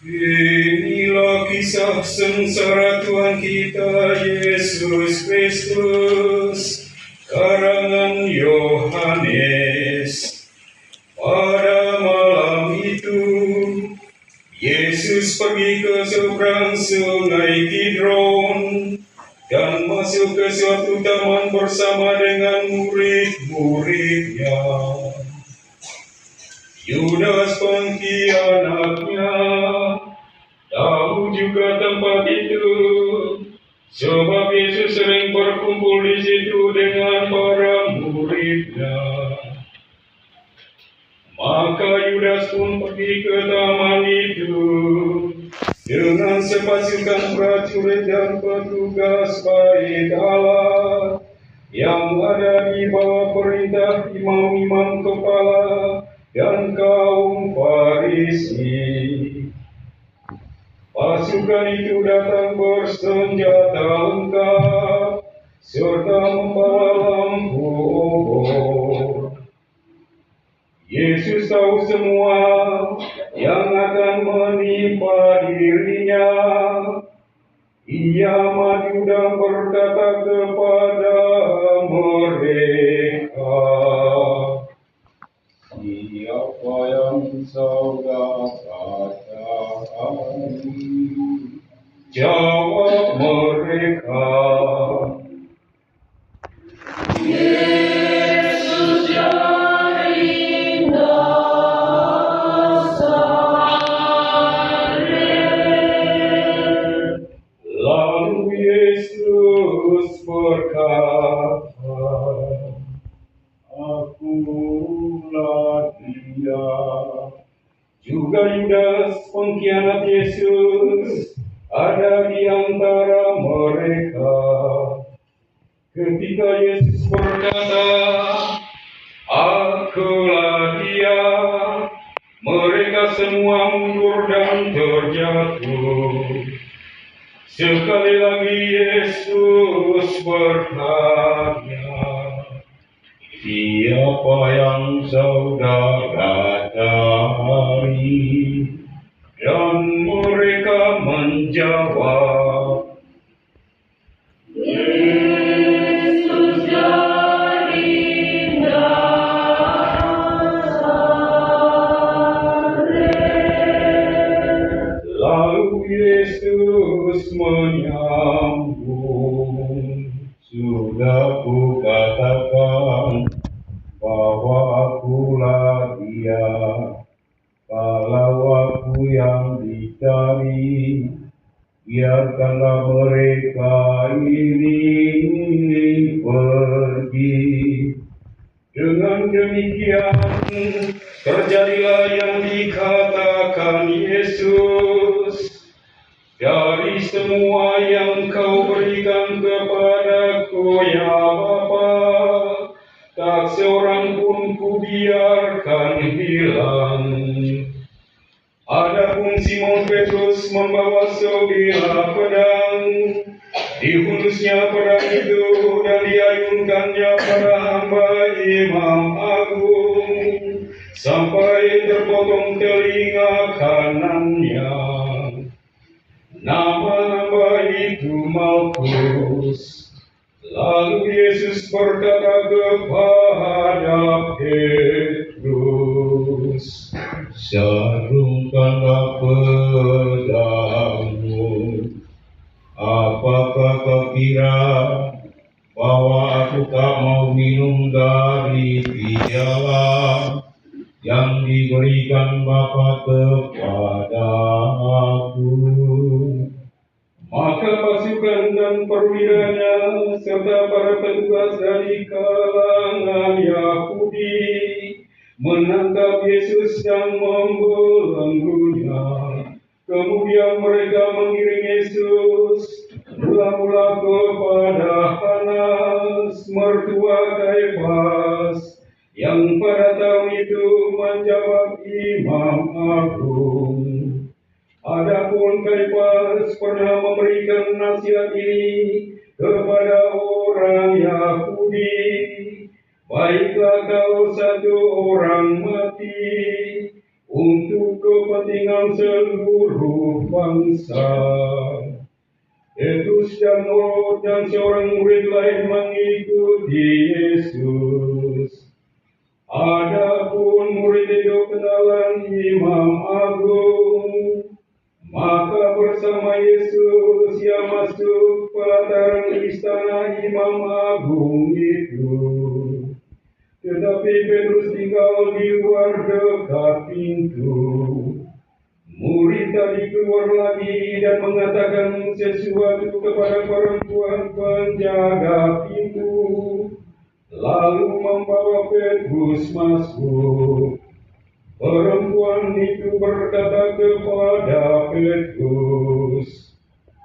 Inilah kisah sengsara Tuhan kita Yesus Kristus, karangan Yohanes. Pada malam itu, Yesus pergi ke seberang sungai Kidron dan masuk ke suatu taman bersama dengan murid-muridnya. Yudas pengkhianatnya tahu juga tempat itu, sebab Yesus sering berkumpul di situ dengan para muridnya. Maka Yudas pun pergi ke taman itu dengan sepasukan prajurit dan petugas bait Allah yang ada di bawah perintah imam-imam kepala dan kaum Farisi. Pasukan itu datang bersenjata lengkap serta membawa lampu obor. Yesus tahu semua yang akan menimpa dirinya. Ia maju dan berkata kepada mereka, "Siapa yang saudara katakan?" Jawab mereka, "Yesus dari Nazaret." Lalu Yesus berkata, "Akulah Dia." Juga Yudas pengkhianat Yesus ada di antara mereka. Ketika Yesus berkata, "Akulah Dia," mereka semua mundur dan terjatuh. Sekali lagi Yesus bertanya, "Siapa yang saudara cari?" Dan mereka menjawab, "Yesus dari Nazaret." Lalu Yesus menyambung, "Sudah kukatakan bahwa Akulah Dia. Kalau Aku yang dicari, biarkanlah mereka ini pergi." Dengan demikian, terjadilah yang dikatakan Yesus, "Dari semua yang Kau berikan kepadaku, ya Bapa, tak seorang pun kubiarkan hilang." Adapun Simon Petrus membawa sebilah pedang, dihulusnya pedang itu dan diayunkannya pada hamba imam agung sampai terpotong telinga kanannya. Nama hamba itu Malkus. Lalu Yesus berkata kepada Petrus, "Sarungkanlah pedangmu. Apakah kau kira bahwa Aku tak mau minum dari piala yang diberikan Bapa kepada Aku?" Maka pasukan dan perwiranya serta para petugas dari kalangan Yahudi menangkap Yesus dan membelenggunya. Kemudian mereka mengiring Yesus mula-mula kepada Hanas, mertua Kaifas, yang pada tahun itu menjawab imam agung. Adapun Kaifas pernah memberikan nasihat ini kepada orang Yahudi, "Baiklah kalau satu orang mati untuk kepentingan seluruh bangsa. Petrus dan Lot dan seorang murid lain mengikuti Yesus. Adapun murid itu kenalan Imam Agung, maka bersama Yesus ia masuk pelataran istana Imam Agung itu. Tetapi Petrus tinggal di luar dekat pintu. Murid tadi keluar lagi dan mengatakan sesuatu kepada perempuan penjaga pintu, lalu membawa Petrus masuk. Perempuan itu berkata kepada Petrus,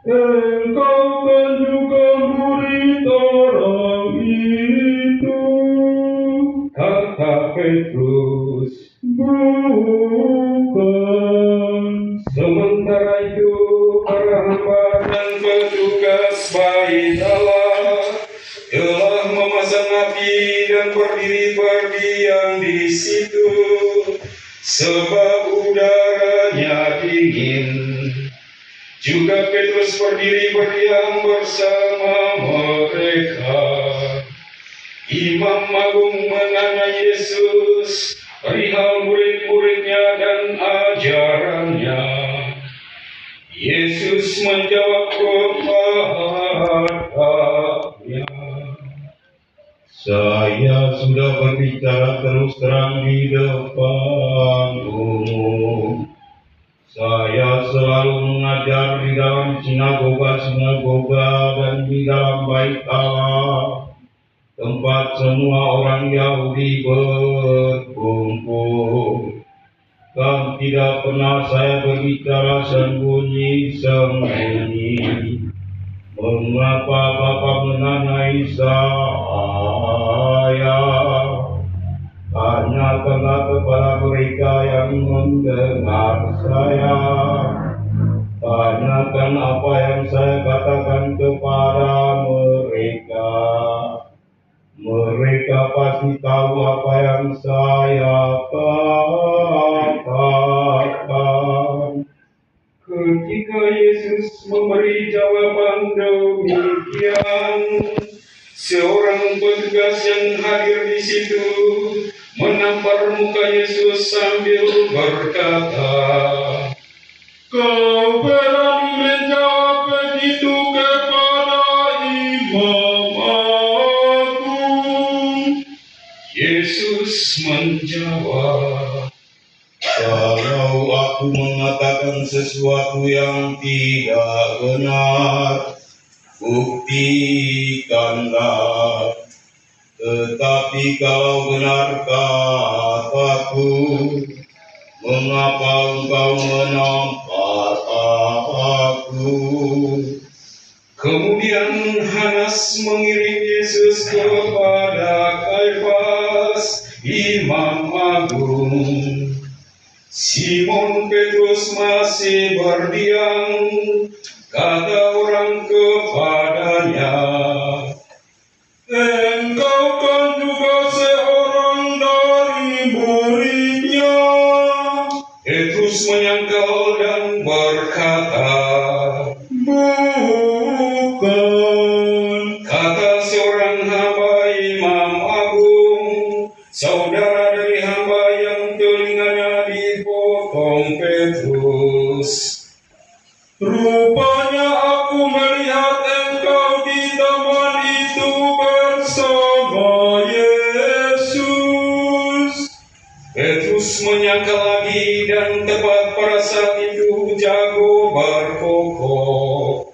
"Engkau kan juga murid orang itu?" Kata Petrus, "Bukan." Sementara itu para hamba dan petugas bait Allah telah memasang api dan berdiri berdiam di situ, sebab udaranya dingin. Juga Petrus berdiri berdiam bersama mereka. Imam Agung menanya Yesus perihal murid-muridnya dan ajarannya. Yesus menjawab kepadanya, "Saya sudah berbicara terus terang di depan umum. Saya selalu mengajar di dalam sinagoga-sinagoga dan di dalam bait Allah, tempat semua orang Yahudi berkumpul. Dan tidak pernah saya berbicara sembunyi-sembunyi. Mengapa Bapa menanyai saya? Tanyakanlah kepada mereka yang mendengar saya. Tanyakan apa yang saya katakan kepada mereka. Mereka pasti tahu apa yang saya katakan." Ketika Yesus memberi jawaban demikian, seorang petugas yang hadir di situ menampar muka Yesus sambil berkata, "Kau berani menjawab begitu kepada Imam Agung?" Yesus menjawab, "Kalau aku mengatakan sesuatu yang tidak benar, buktikanlah. Tetapi kalau benar kataku, mengapa engkau menampar aku?" Kemudian Hanas mengirim Yesus kepada Kaifas, Imam Agung. Simon Petrus masih berdiam. Kata orang kepadanya, "Engkau kan juga seorang dari muridnya." Petrus menyangkal dan berkata, "Bukan." Kata seorang hamba Imam Agung, saudara dari hamba yang telinganya dipotong Petrus, "Rupanya aku melihat engkau di taman itu bersama Yesus." Petrus menyangkal lagi dan tepat pada saat itu jago berkokok.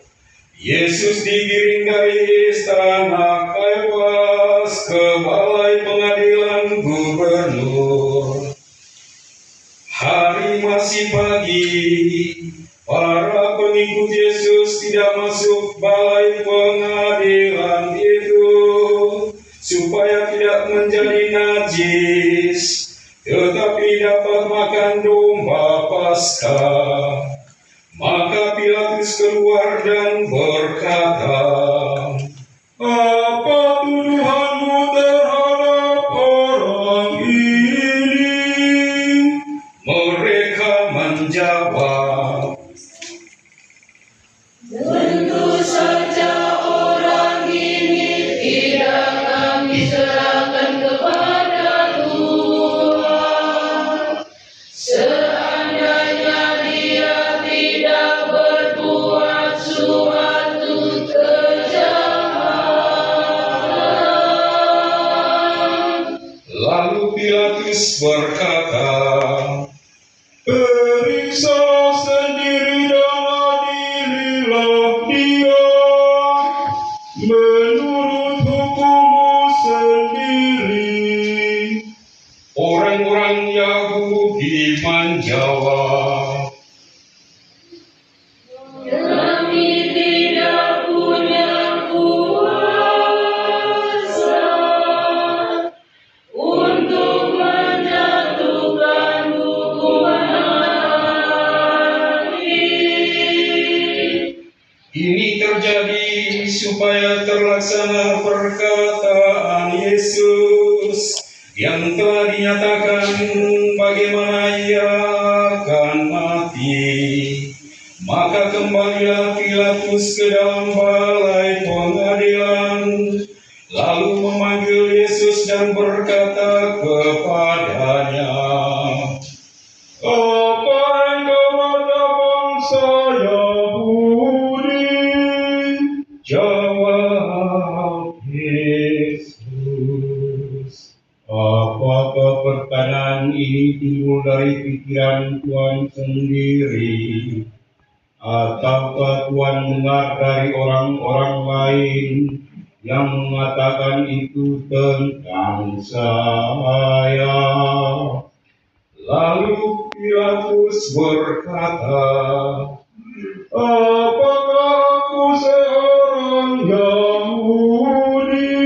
Yesus digiring dari istana Kaifas ke balai pengadilan gubernur. Hari masih pagi. Para pengikut Yesus tidak masuk balai pengadilan itu supaya tidak menjadi najis, tetapi dapat makan domba Paskah. Maka Pilatus keluar dan berkata, "Apa tuduhanmu terhadap orang ini?" Mereka menjawab, tentu saja orang ini tidak kami serahkan kepada Tuhan. Seandainya dia tidak berbuat suatu kejahatan. Lalu Pilatus berkata, periksa sendiri dan adililah dia menurut hukummu sendiri. Orang-orang Yahudi menjawab, Kami tidak punya kuasa untuk menjatuhkan hukuman mati. ini terjadi supaya terlaksana perkataan Yesus yang telah dinyatakan bagaimana ia akan mati. Maka kembalilah Pilatus ke dalam balai pengadilan, lalu memanggil Yesus dan berkata kepadanya, apa engkau raja bangsa Yahudi? Jawab Yesus. Apakah pertanyaan ini timbul dari pikiran Tuhan sendiri? Ataukah Tuhan dengar dari orang-orang lain yang mengatakan itu tentang saya? Lalu Pilatus berkata, apakah aku seorang Yahudi?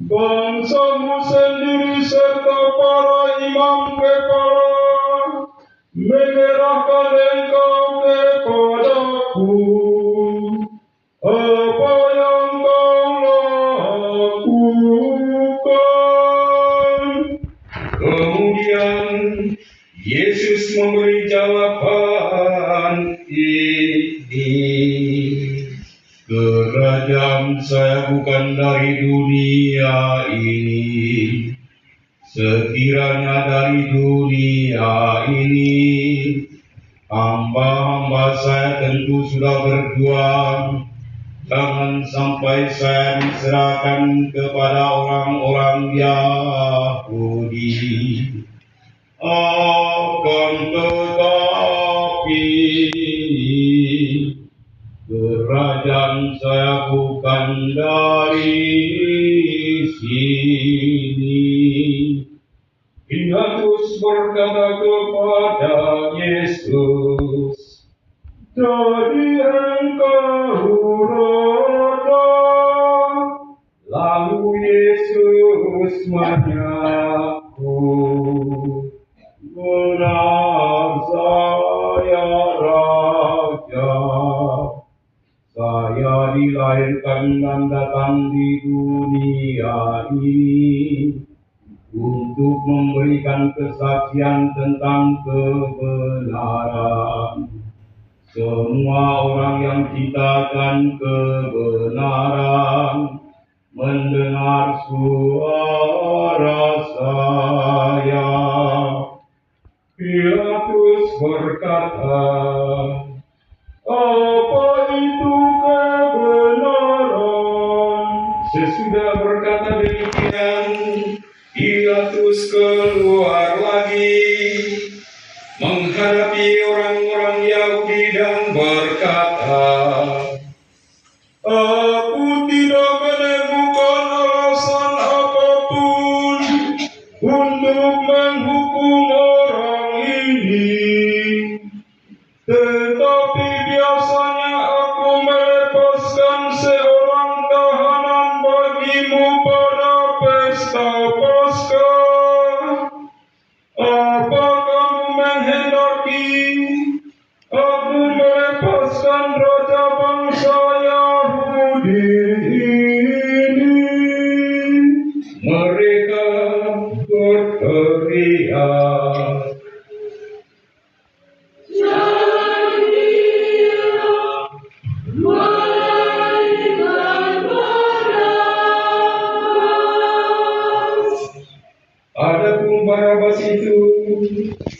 Bangsamu sendiri serta para imam kepala menyerahkan engkau kepadaku. Apa yang kau lakukan? Kemudian Yesus memberi jawaban ini, kerajaan saya bukan dari dunia ini. Sekiranya dari dunia ini, hamba-hamba saya tentu sudah berjuang. Jangan sampai saya diserahkan kepada orang-orang Yahudi. Akan tetapi, kerajaan saya bukan dari sini. Pilatus berkata kepada Yesus, jadi engkau raja? Lalu Yesus mengaku, benar saya raja. Saya dilahirkan dan datang di dunia ini untuk memberikan kesaksian tentang kebenaran. Semua orang yang ciptakan kebenaran mendengar suara saya. Pilatus berkata, apa itu kebenaran? Sesudah berkata demikian, Pilatus keluar lagi menghadapi orang-orang Yahudi dan berkata, aku tidak menemukan alasan apapun untuk menghukum orang ini. Tetapi biasanya aku melepaskan seorang tahanan bagimu pada pesta Paskah. Apa kamu menghendaki aku melepaskan raja bangsa Yahudi ini? Mereka berteriak,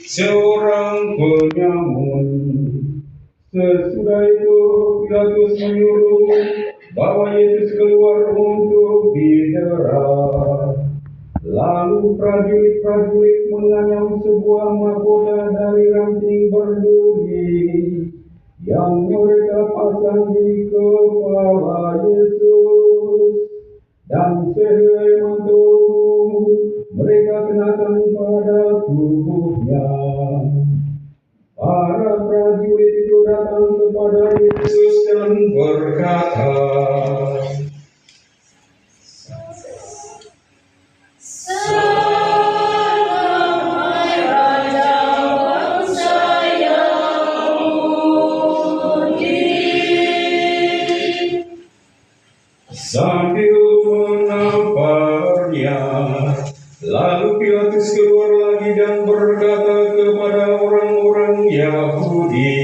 seorang penyamun. Sesudah itu Pilatus menyuruh bahwa Yesus keluar untuk didera. Lalu prajurit-prajurit menganyam sebuah mahkota dari ranting berduri yang mereka pasang di kepala Yesus, dan sehelai mantel mereka kenakan pada tubuhnya. Para prajurit itu datang kepada Yesus dan berkata, Selamat Raja bangsa Yahudi. sambil menamparnya. Lalu Pilatus keluar lagi dan berkata kepada orang-orang Yahudi,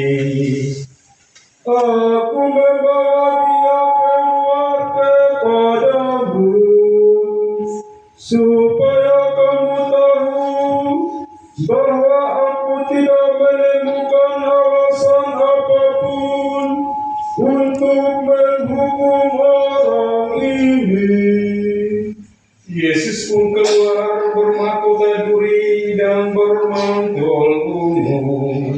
"Aku membawa dia keluar kepadamu, supaya kamu tahu bahwa aku tidak menemukan alasan apapun untuk menghukum orang ini." Yesus pun keluar bermahkota duri dan bermantul ungu.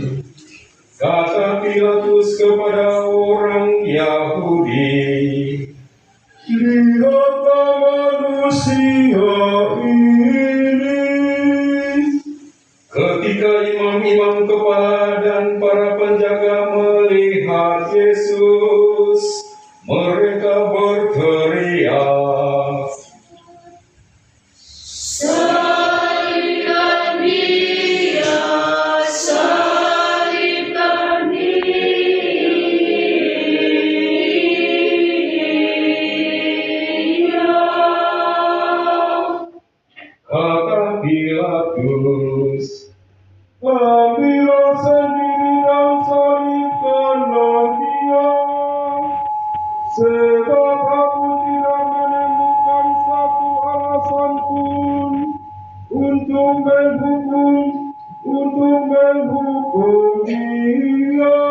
Kata Pilatus kepada orang Yahudi, "Lihatlah manusia ini." Ketika imam-imam kepala dan para penjaga melihat Yesus, mereka berteriak, Salibkan dia, salibkan dia. kata Pilatus, "Ambillah sendiri dan salibkanlah dia, sebab aku tidak menemukan satu alasan pun untuk menghukum dia."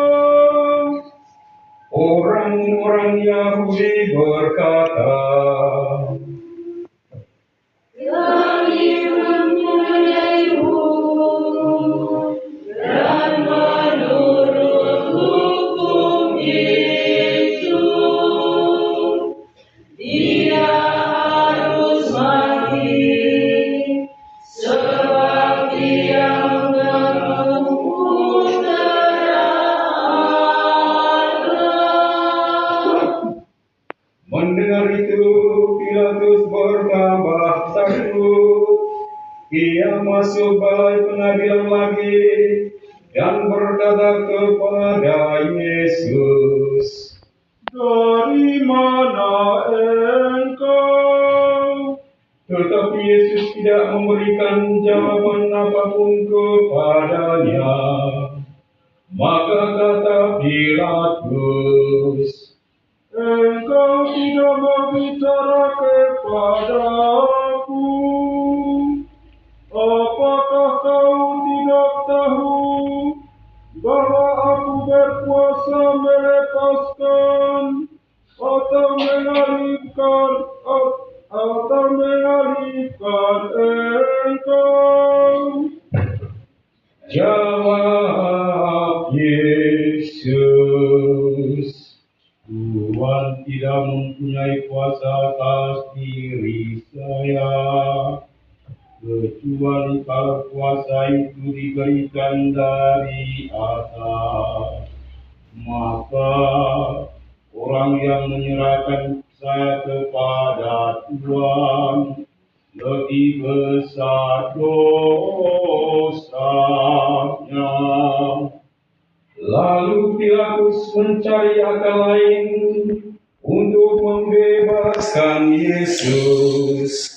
Orang-orang Yahudi berkata, Kami mempunyai hukum dan menurut hukum itu dia harus mati, sebab dia mengemuk darah Allah. Mendengar itu, Pilatus bertambah takut. Ia masuk balai pengadilan lagi dan berkata kepada Yesus, "Dari mana engkau?" Tetapi Yesus tidak memberikan jawaban apapun kepadanya. Maka kata Pilatus, "Engkau tidak berbicara kepadaku. Apakah kau tidak tahu bahwa aku berkuasa melepaskan atau mengalihkan engkau?" Jawab Yesus, "Tuhan tidak mempunyai kuasa atas diri saya, kecuali kalau kuasa itu diberikan dari atas. Maka orang yang menyerahkan saya kepada Tuhan lebih besar dosanya." Lalu Pilatus mencari akal lain untuk membebaskan Yesus.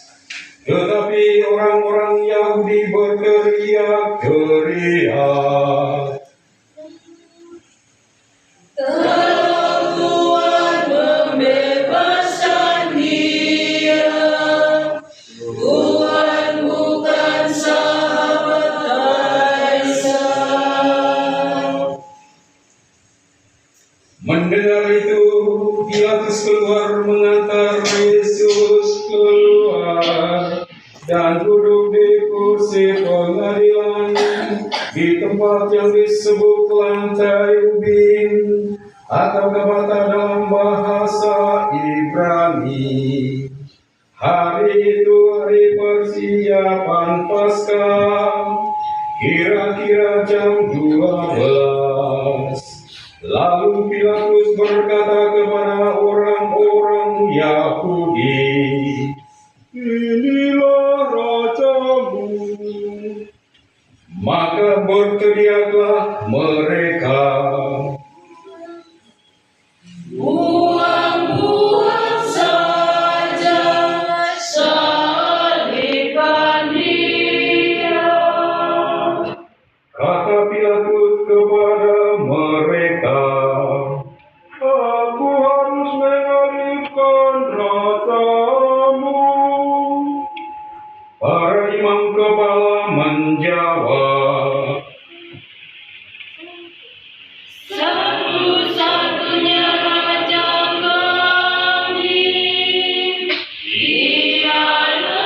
Tetapi orang-orang Yahudi berteriak-teriak, Kalau Tuhan membebaskan dia, Tuhan bukan sahabat Mendengar itu, Pilatus keluar mengantar Yesus keluar dan duduk di kursi pengadilan di tempat yang disebut lantai ubin atau kata dalam bahasa Ibrani. Hari itu hari persiapan Paskah, kira-kira jam 12. Lalu Pilatus berkata kepada orang-orang Yahudi, "Inilah rajamu." Maka berteriaklah mereka, Buang-buang saja salibkan Dia. kata Pilatus kepada mereka, "Aku harus mengalihkan rasamu." Para imam kepala menjawab, Satu-satunya raja kami ialah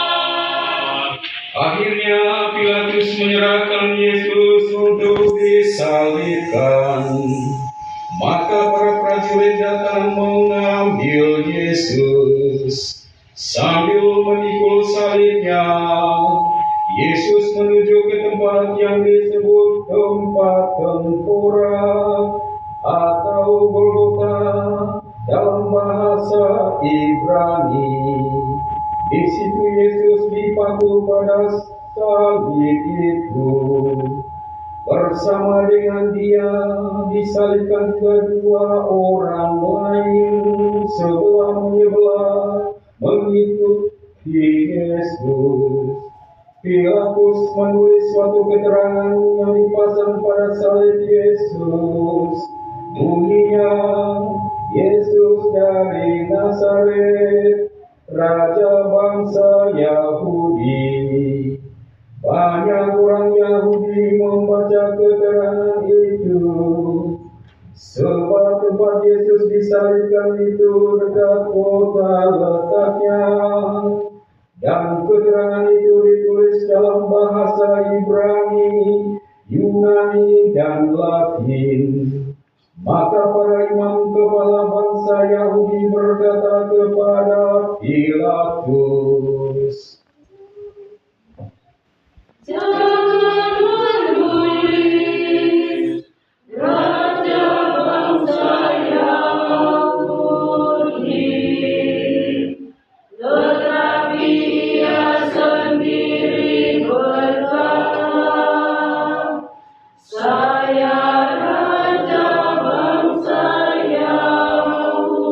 Kaisar. akhirnya Pilatus menyerahkan Yesus untuk disalibkan. Maka para prajurit datang mengambil Yesus sambil memikul salibnya. Yesus menuju ke tempat yang disebut tempat tengkorak atau Golgota dalam bahasa Ibrani. Di situ Yesus dipaku pada salib itu. Bersama dengan Dia disalibkan juga dua orang lain sebelah menyebelah mengikuti Yesus. Pilatus menulis suatu keterangan yang dipasang pada salib Yesus. Bunyinya, Yesus dari Nazaret, Raja bangsa Yahudi. Banyak orang Yahudi membaca keterangan itu, sebab tempat Yesus disalibkan itu dekat kota letaknya, dan keterangan itu ditulis dalam bahasa Ibrani, Yunani, dan Latin. Maka para imam kepala bangsa Yahudi berkata kepada Pilatus, Jangan menulis Raja bangsa Yahudi, tetapi Ia sendiri berkata, Saya Raja bangsa Yahudi.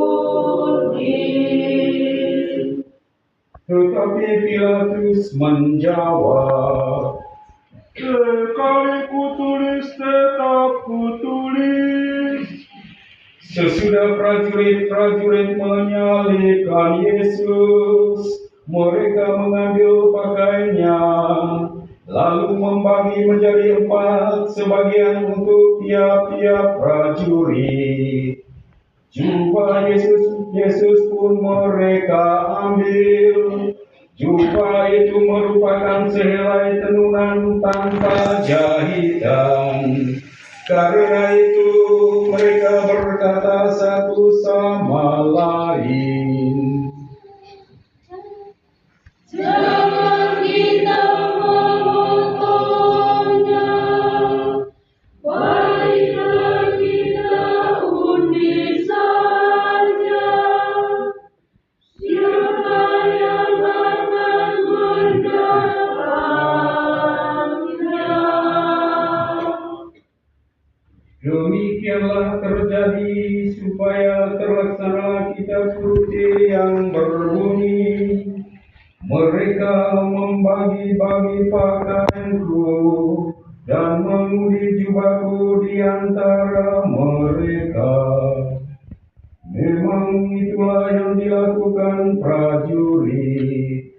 Tetapi Pilatus menjawab, "Sekali kutulis, tetap kutulis." Sesudah prajurit-prajurit menyalibkan Yesus, mereka mengambil pakaiannya, lalu membagi menjadi 4 sebagian untuk tiap-tiap prajurit. Jubah Yesus pun mereka ambil. Jubah itu merupakan sehelai tenunan tanpa jahitan. Karena itu mereka berkata satu sama lain, Jangan kita memotongnya, baiklah kita undi saja. Siapa yang akan mendapatnya? demikianlah terjadi supaya terlaksana kitab suci yang berbunyi, mereka membagi-bagi pakaianku dan mengundi jubahku di antara mereka. Memang itulah yang dilakukan prajurit.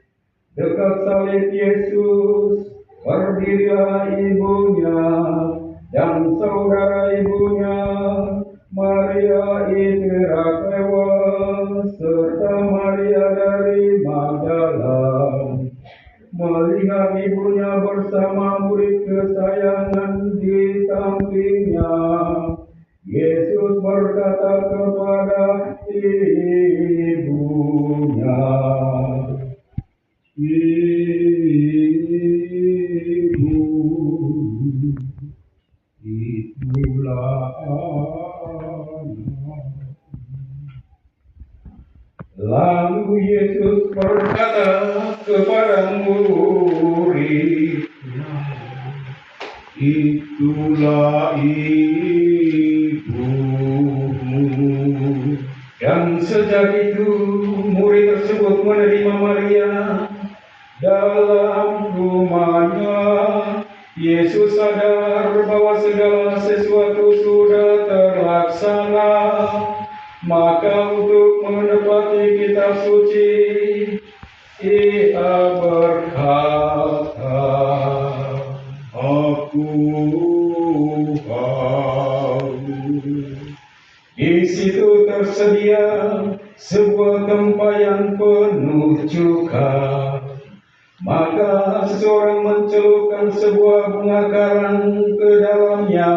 Dekat salib Yesus berdirilah ibunya dan saudara ibunya Maria Indra Klewa serta Maria dari Magdala melihat ibunya bersama murid kesayangan di sampingnya. Yesus berkata kepada ibunya, "Ibu, itulah anak." Lalu Yesus berkata kepada murid-Nya, "Itulah ibumu." Dan sejak itu murid tersebut menerima Maria dalam rumahnya. Yesus sadar bahwa segala sesuatu sudah terlaksana. Maka untuk menepati kitab suci, Ia berkata, "Aku haus." Di situ tersedia sebuah tempayan penuh cuka. Maka seseorang mencelupkan sebuah bunga karang ke dalamnya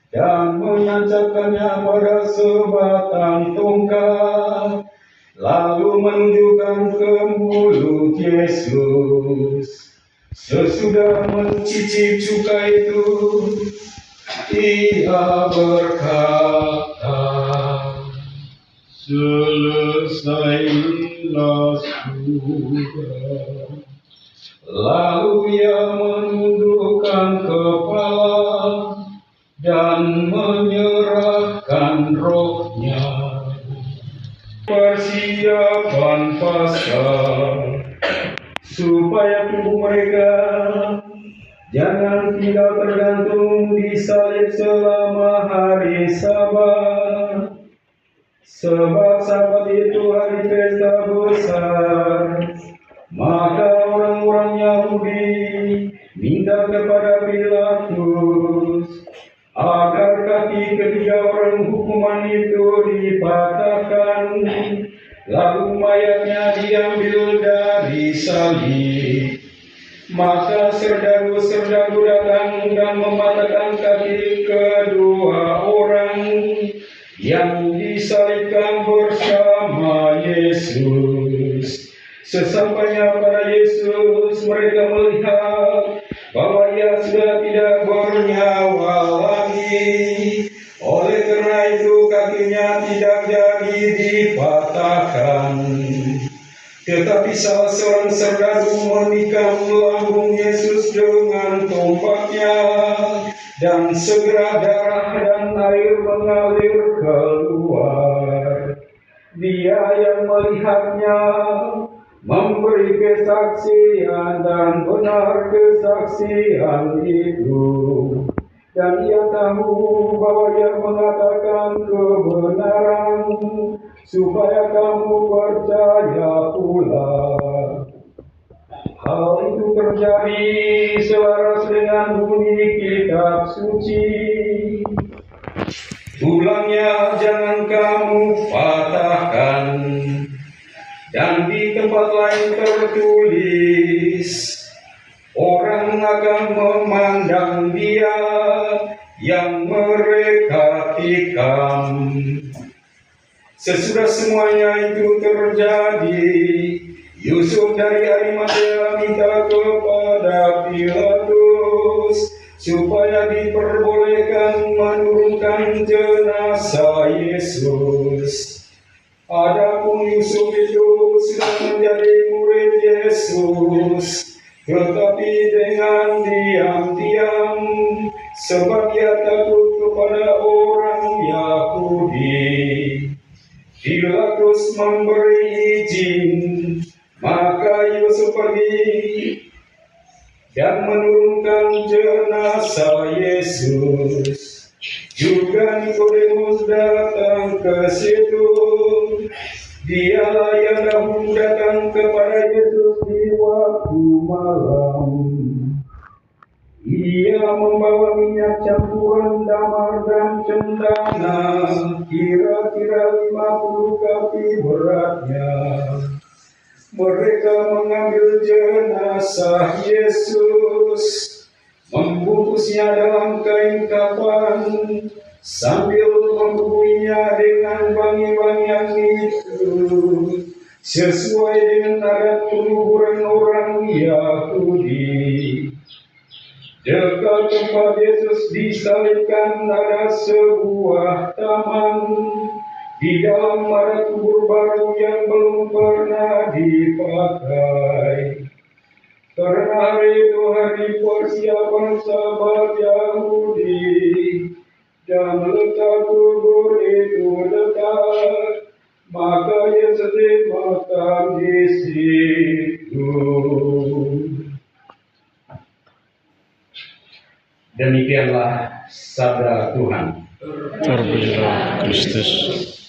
dan menancapkannya pada sebatang tongkat, lalu menunjukkan ke mulut Yesus. Sesudah mencicip cuka itu, Ia berkata, "Selesailah sudah." Lalu Ia menundukkan kepala dan menyerahkan rohnya. Persiapan Paskah, supaya tubuh mereka jangan tinggal tergantung di salib selama hari Sabat. Sebab Sabat itu hari pesta besar. Maka orang-orang Yahudi minta kepada Pilatus agar kaki ketiga orang hukuman itu dipatahkan, lalu mayatnya diambil dari salib. Maka serdagu-serdagu datang dan mematahkan kaki kedua orang yang disalibkan bersama Yesus. Sesampainya pada Yesus, mereka melihat bahwa Ia sudah tidak bernyawa lagi. Oleh karena itu kakinya tidak jadi dipatahkan. Tetapi salah seorang serdagu menikam lambung Yesus dengan tombaknya, dan segera darah dan air mengalir keluar. Dia yang melihatnya memberi kesaksian, dan benar kesaksian itu. Dan ia tahu bahwa Ia mengatakan kebenaran, supaya kamu percaya pula. Hal itu terjadi selaras dengan bunyi kitab suci. Tulangnya jangan kamu patahkan. Dan di tempat lain tertulis, orang akan memandang Dia yang mereka tikam. Sesudah semuanya itu terjadi, Yusuf dari Arimatea minta kepada Pilatus supaya diperbolehkan menurunkan jenazah Yesus. Adapun Yusuf itu sudah menjadi murid Yesus, tetapi dengan diam-diam, sebab ia takut kepada orang Yahudi. Pilatus memberi izin, maka Yusuf pergi dan menurunkan jenazah Yesus. Juga Nikodemus datang ke situ. Dialah yang dahulu datang kepada Yesus di waktu malam. Ia membawa minyak campuran damar dan cendana, kira-kira 50 kaki beratnya. Mereka mengambil jenazah Yesus, membungkusnya dalam kain kafan, sambil membubuhinya dengan wangi-wangian itu, sesuai dengan adat penguburan orang Yahudi. Dekat tempat Yesus disalibkan ada sebuah taman. Di dalam ada kubur baru yang belum pernah dipakai. Karena hari itu hari persiapan Sabat Yahudi, dan letak kubur itu dekat, maka Yesus dimakan di situ. Demikianlah sabda Tuhan. Terpujilah Kristus.